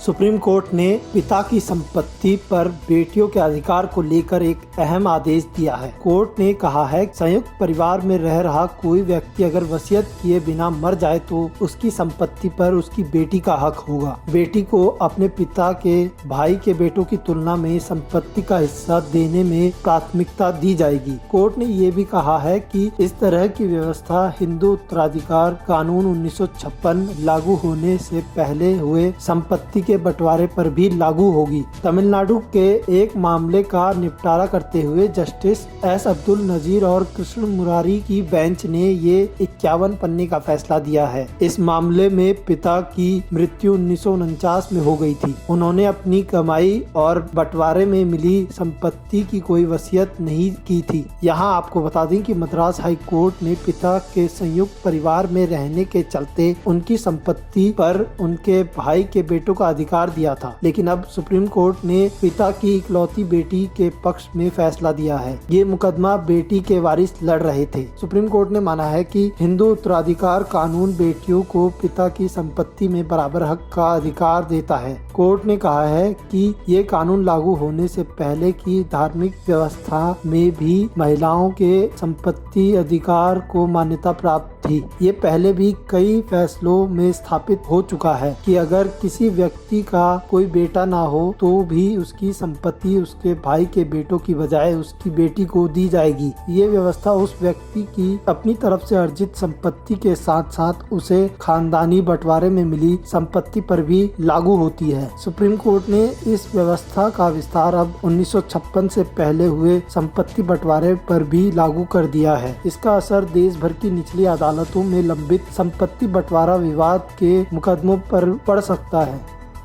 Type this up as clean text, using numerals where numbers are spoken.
Supreme court ने पिता की संपत्ति पर बेटियों के अधिकार को लेकर एक अहम आदेश दिया है। कोर्ट ने कहा है संयुक्त परिवार में रह रहा कोई व्यक्ति अगर वसीयत किए बिना मर जाए तो उसकी संपत्ति पर उसकी बेटी का हक होगा। बेटी को अपने पिता के भाई के बेटों की तुलना में संपत्ति का हिस्सा देने में प्राथमिकता दी जाएगी। कोर्ट ने ये भी कहा है कि इस तरह की व्यवस्था हिंदू उत्तराधिकार कानून 1956 लागू होने से पहले हुए संपत्ति के बंटवारे पर भी लागू होगी। तमिलनाडु के एक मामले का निपटारा करते हुए जस्टिस एस अब्दुल नजीर और कृष्ण मुरारी की बेंच ने ये 51 पन्ने का फैसला दिया है। इस मामले में पिता की मृत्यु 1949 में हो गई थी। उन्होंने अपनी कमाई और बंटवारे में मिली संपत्ति की कोई वसीयत नहीं की थी। यहाँ आपको बता दें कि मद्रास हाई कोर्ट ने पिता के संयुक्त परिवार में रहने के चलते उनकी संपत्ति पर उनके भाई के बेटों का अधिकार दिया था, लेकिन अब सुप्रीम कोर्ट ने पिता की इकलौती बेटी के पक्ष में फैसला दिया है। ये मुकदमा बेटी के वारिस लड़ रहे थे। सुप्रीम कोर्ट ने माना है कि हिंदू उत्तराधिकार कानून बेटियों को पिता की संपत्ति में बराबर हक का अधिकार देता है। कोर्ट ने कहा है कि ये कानून लागू होने से पहले की धार्मिक व्यवस्था में भी महिलाओं के संपत्ति अधिकार को मान्यता प्राप्त थी। ये पहले भी कई फैसलों में स्थापित हो चुका है कि अगर किसी व्यक्ति का कोई बेटा ना हो तो भी उसकी संपत्ति उसके भाई के बेटों की बजाय उसकी बेटी को दी जाएगी। ये व्यवस्था उस व्यक्ति की अपनी तरफ से अर्जित संपत्ति के साथ साथ उसे खानदानी बंटवारे में मिली संपत्ति पर भी लागू होती है। सुप्रीम कोर्ट ने इस व्यवस्था का विस्तार अब 1956 से पहले हुए संपत्ति बंटवारे पर भी लागू कर दिया है। इसका असर देश भर की निचली अदालतों में लंबित संपत्ति बंटवारा विवाद के मुकदमों पर पड़ सकता है।